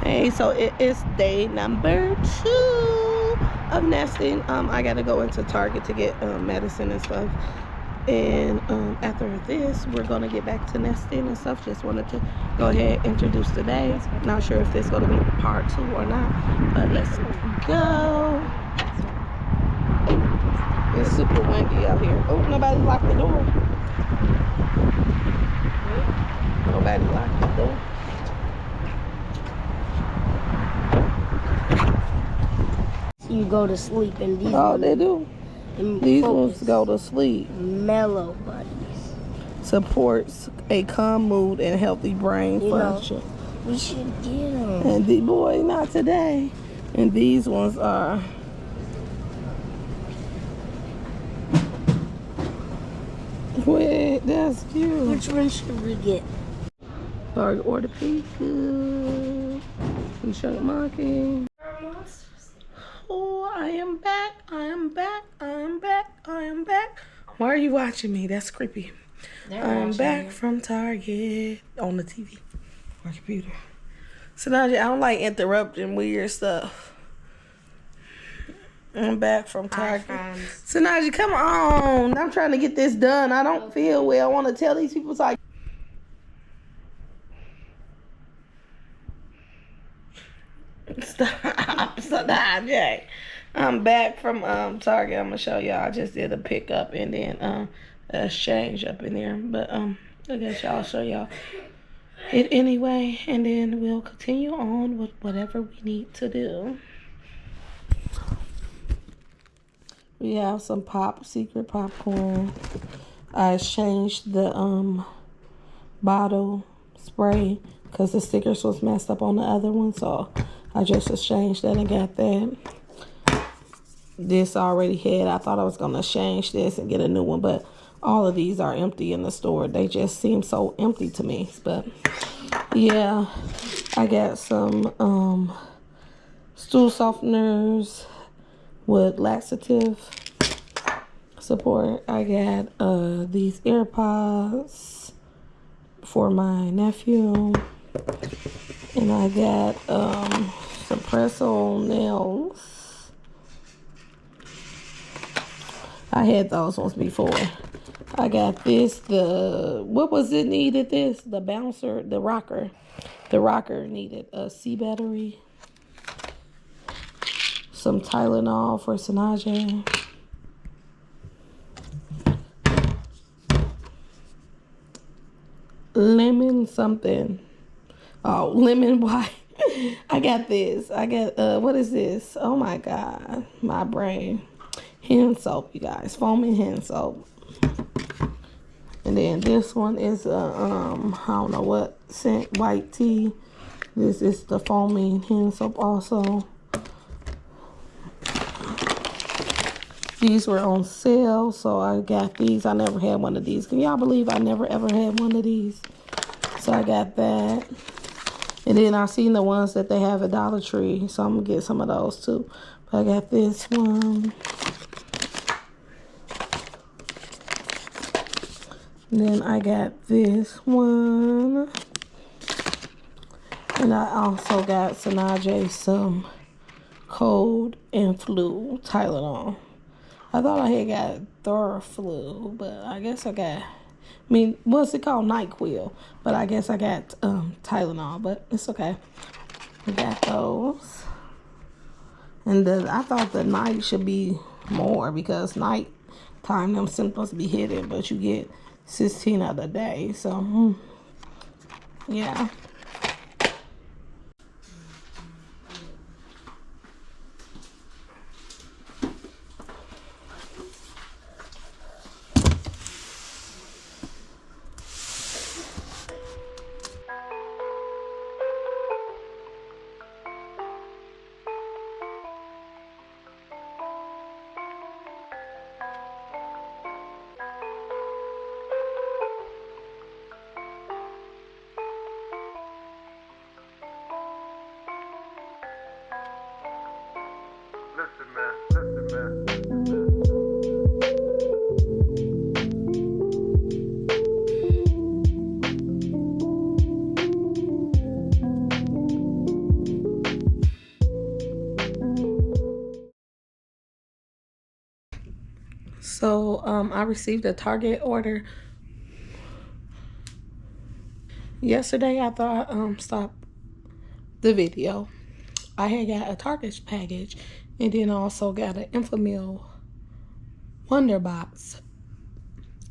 Hey, so it is day number 2 of nesting. I gotta go into Target to get medicine and stuff. And after this, we're gonna get back to nesting and stuff. Just wanted to go ahead and introduce today. Not sure if this is gonna be part 2 or not, but let's go. It's super windy out here. Oh, nobody locked the door. Nobody locked the door. You go to sleep and these Oh, they do. These ones go to sleep. Mellow buddies. Supports a calm mood and healthy brain function. We should get them. And the boy, not today. And these ones are wait, that's cute. Which one should we get? Target Orthopedic and Chunk Monkey. Oh, I am back. I am back. I am back. I am back. Why are you watching me? That's creepy. I'm back from Target on the TV or computer. So now I don't like interrupting weird stuff. I'm back from Target. So Naji, come on. I'm trying to get this done. I don't feel well. I want to tell these people so Stop, Jay. I'm back from Target. I'm gonna show y'all. I just did a pickup and then a exchange up in there. But I guess y'all show y'all it anyway, and then we'll continue on with whatever we need to do. We have some secret popcorn. I exchanged the bottle spray because the stickers was messed up on the other one, so I just exchanged that and got that. This already had, I thought I was gonna change this and get a new one, but all of these are empty in the store. They just seem so empty to me. But yeah, I got some stool softeners with laxative support. I got these AirPods for my nephew, and I got some press-on nails. I had those ones before. I got this, what was it needed this? The bouncer, the rocker. The rocker needed a C battery. Some Tylenol for Sanaja. Lemon something. Oh, lemon white. I got this. I got, what is this? Oh my God, my brain. Hand soap, you guys. Foaming hand soap. And then this one is I don't know what scent, white tea. This is the foaming hand soap also. These were on sale, so I got these. I never had one of these. Can y'all believe I never ever had one of these? So I got that. And then I seen the ones that they have at Dollar Tree, so I'm gonna get some of those too. But I got this one. And then I got this one. And I also got Sanaja some cold and flu Tylenol. I thought I had got Theraflu, but I guess I got, what's it called? NyQuil. But I guess I got Tylenol, but it's okay. We got those. And I thought the night should be more because night time them symptoms be hidden, but you get 16 of the day. So, yeah. So I received a Target order yesterday after I stopped the video. I had got a Target package, and then I also got an Enfamil Wonder Box.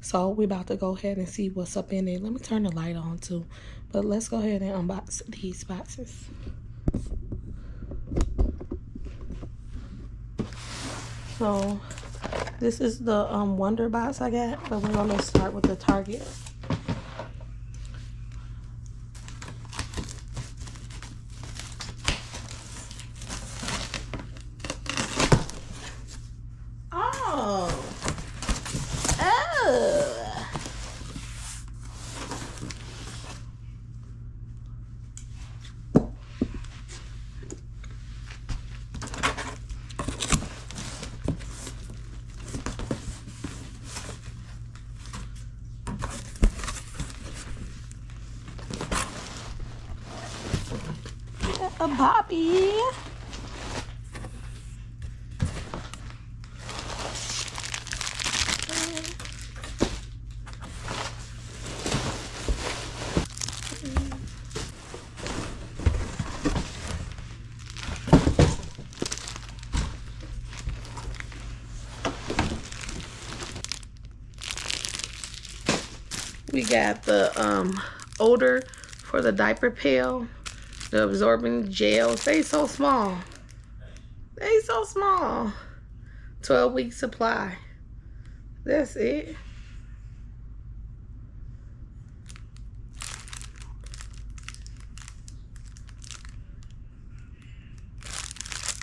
So we about to go ahead and see what's up in there. Let me turn the light on too. But let's go ahead and unbox these boxes. So this is the Wonder Box I got, but we're gonna start with the Target. Oh. A Bobby. We got the odor for the diaper pail, the absorbing gels. They so small. They so small. 12-week supply. That's it.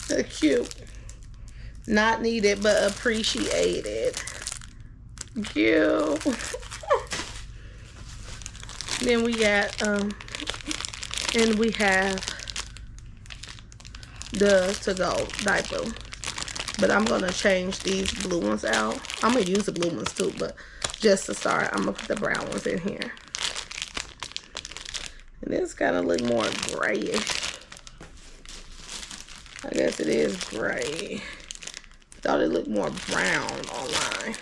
They're cute. Not needed but appreciated. Cute. Then we got and we have the to-go diaper. But I'm gonna change these blue ones out. I'm gonna use the blue ones too, but just to start, I'm gonna put the brown ones in here. And this kind of look more grayish. I guess it is gray. Thought it looked more brown online.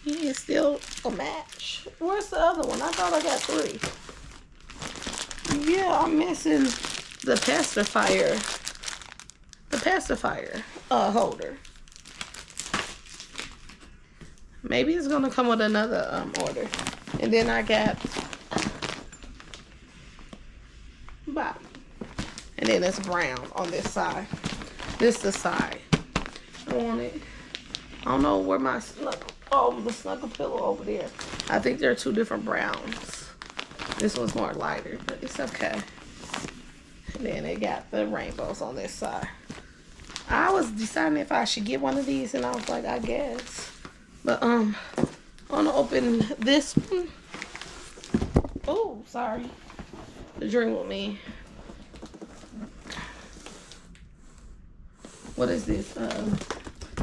Yeah, it's still a match. Where's the other one? I thought I got 3. Yeah, I'm missing the pacifier. The pacifier holder. Maybe it's gonna come with another order. And then I got Bobby. And then it's brown on this side. This is the side. I want it. I don't know where my snuggle. Oh, the snuggle pillow over there. I think there are 2 different browns. This one's more lighter, but it's okay. And then they got the rainbows on this side. I was deciding if I should get one of these, and I was like, I guess. But I want to open this one. Oh, sorry. The Dream With Me. What is this?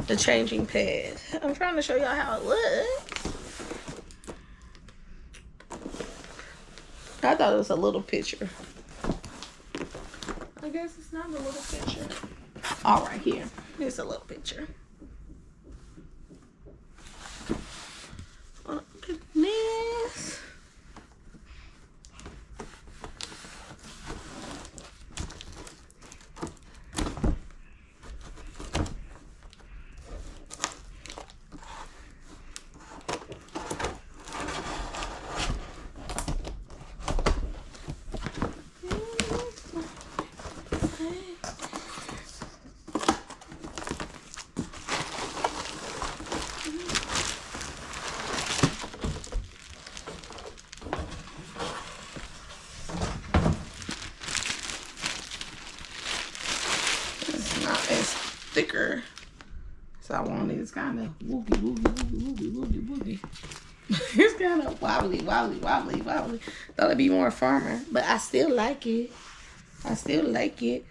The changing pad. I'm trying to show y'all how it looks. I thought it was a little picture. I guess it's not a little picture. All right, here. Here's a little picture. Oh, goodness. Thicker, so I want it. It's kind of woogie. It's kind of wobbly. Thought it'd be more firmer, but I still like it. I still like it.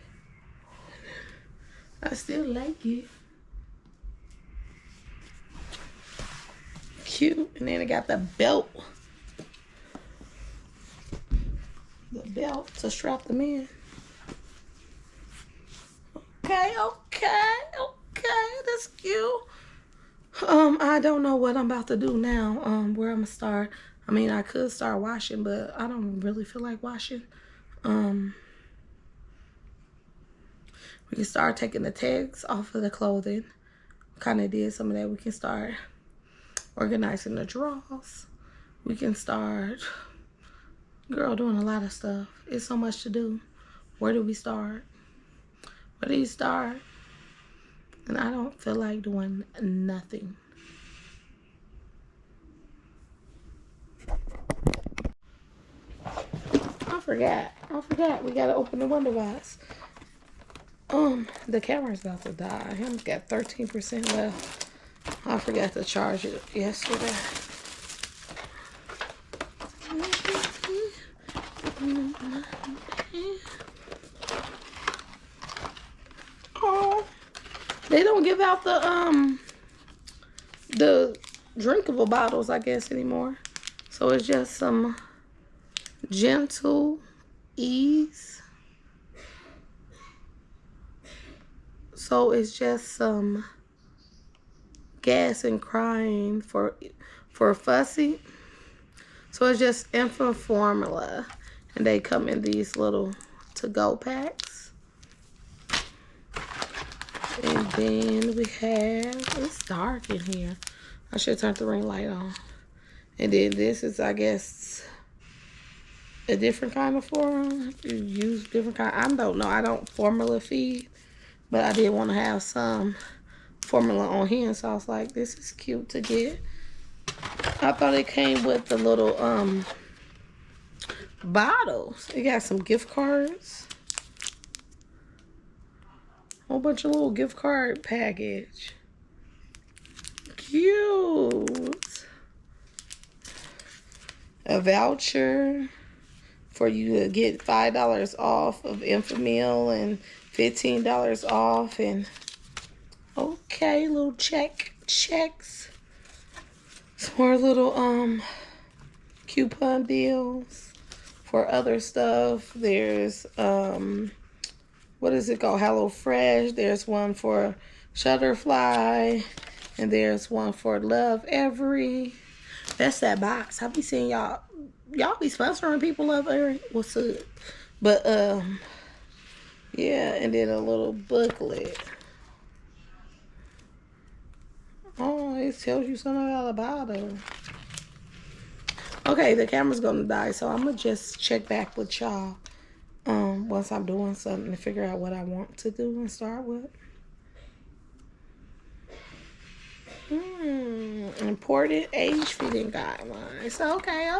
Cute. And then it got the belt. The belt to strap them in. Okay. that's cute. I don't know what I'm about to do now. Where I'm gonna start. I mean, I could start washing, but I don't really feel like washing. We can start taking the tags off of the clothing. Kind of did some of that. We can start organizing the drawers. We can start, girl, doing a lot of stuff. It's so much to do. Where do we start? Where do you start? And I don't feel like doing nothing. I forgot. We gotta open the window box. The camera's about to die. I only got 13% left. I forgot to charge it yesterday. Oh, they don't give out the drinkable bottles, I guess, anymore. So it's just some Gentle Ease. So it's just some gas and crying for Fussy. So it's just infant formula, and they come in these little to-go packs. And then we have, it's dark in here. I should turn the ring light on. And then this is, I guess, a different kind of formula. You use different kind. I don't know. I don't formula feed, but I did want to have some formula on here, so I was like, this is cute to get. I thought it came with the little bottles. It got some gift cards. Whole bunch of little gift card package. Cute. A voucher for you to get $5 off of Enfamil and $15 off, and okay, little checks. Some more little coupon deals for other stuff. There's what is it called? HelloFresh. There's one for Shutterfly, and there's one for Love Every. That's that box. I be seeing y'all be sponsoring people Love Every. What's up? But yeah, and then a little booklet. Oh, it tells you something about the bottle. Okay, the camera's gonna die, so I'm gonna just check back with y'all once I'm doing something to figure out what I want to do and start with. Important age fitting guidelines. Okay.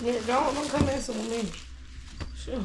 Yeah, don't come messing with me. Sure.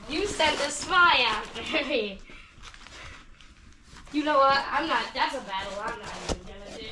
You sent a spy after me. You know what? I'm not. That's a battle I'm not even gonna do.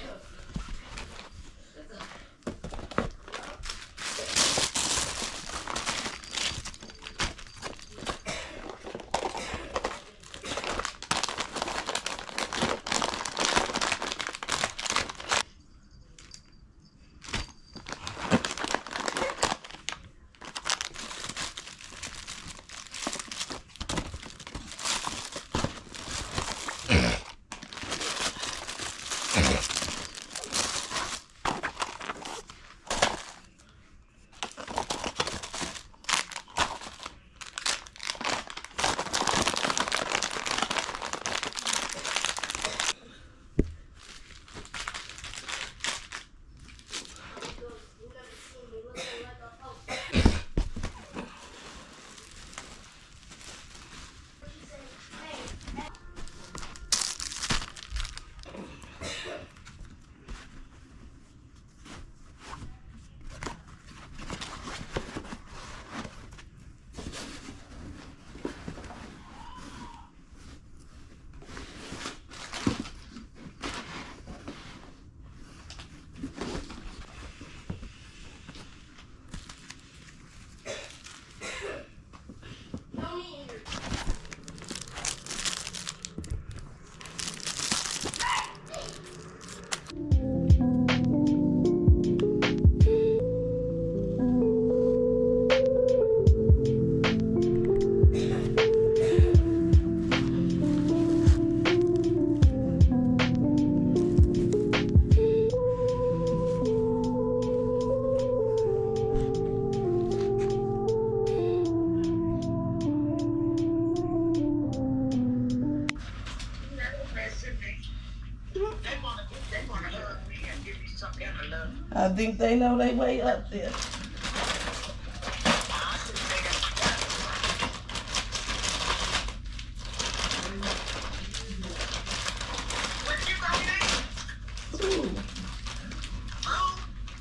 I think they know they way up there.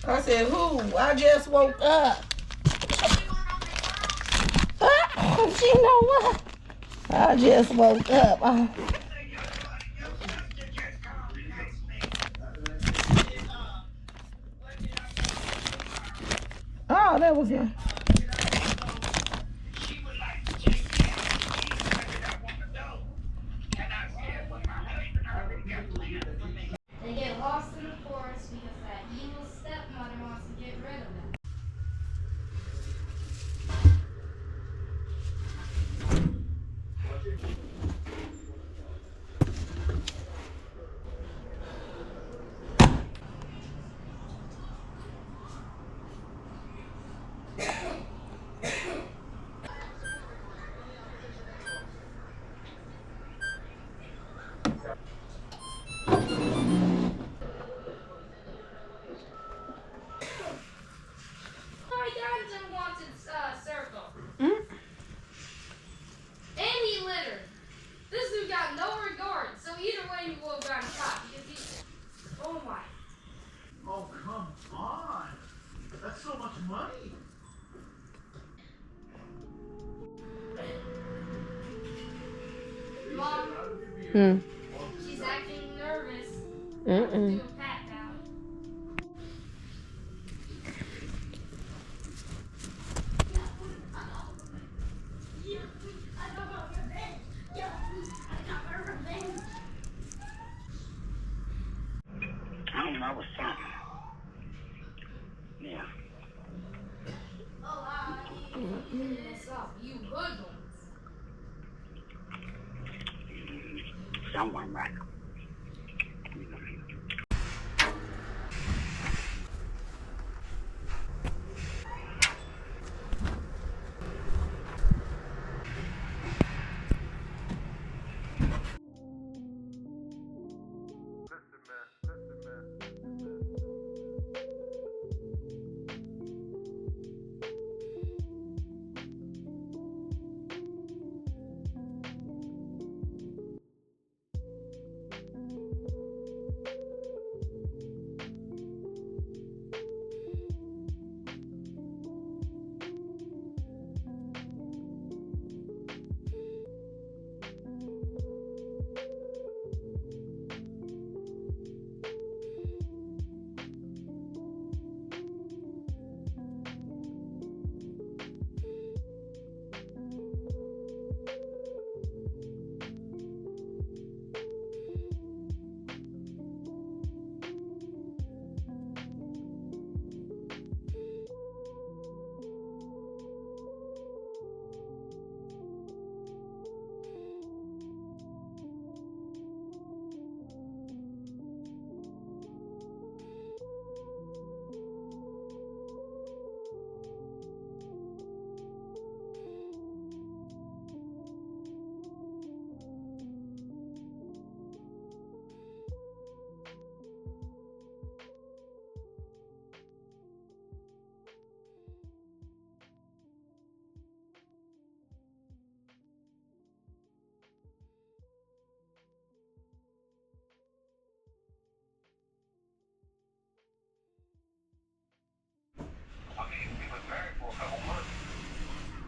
I said, who? I just woke up. She know what? I just woke up. Oh, that was him. They get lost in the forest because that evil stepmother wants to get rid of them. Hmm. She's acting nervous. Mm-mm. Do a pat down. I don't know what's something. Yeah. Mess up. You hoodlums. Someone right.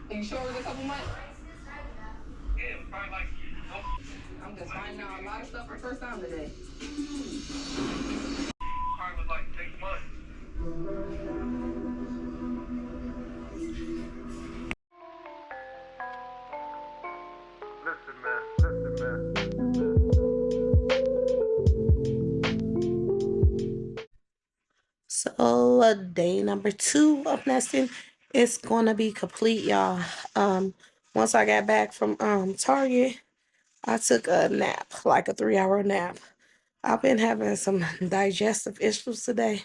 Are you sure it was a couple months? Yeah, it was probably like. I'm just finding out a lot of stuff for the first time today. Probably was like 6 months. So day number 2 of nesting is gonna be complete, y'all. Once I got back from Target, I took a nap, like a 3-hour nap. I've been having some digestive issues today,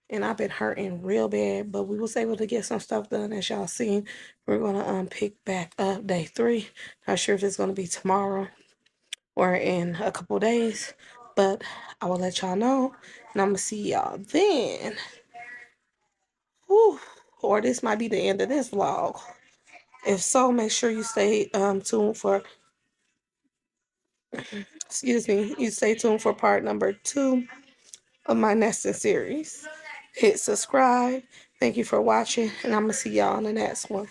and I've been hurting real bad, but we was able to get some stuff done. As y'all seen, we're gonna pick back up day 3. Not sure if it's gonna be tomorrow or in a couple days, but I will let y'all know, and I'm gonna see y'all then. Whew. Or this might be the end of this vlog. If so, make sure you stay tuned for, excuse me, you stay tuned for part number 2 of my nesting series. Hit subscribe. Thank you for watching, and I'm gonna see y'all on the next one.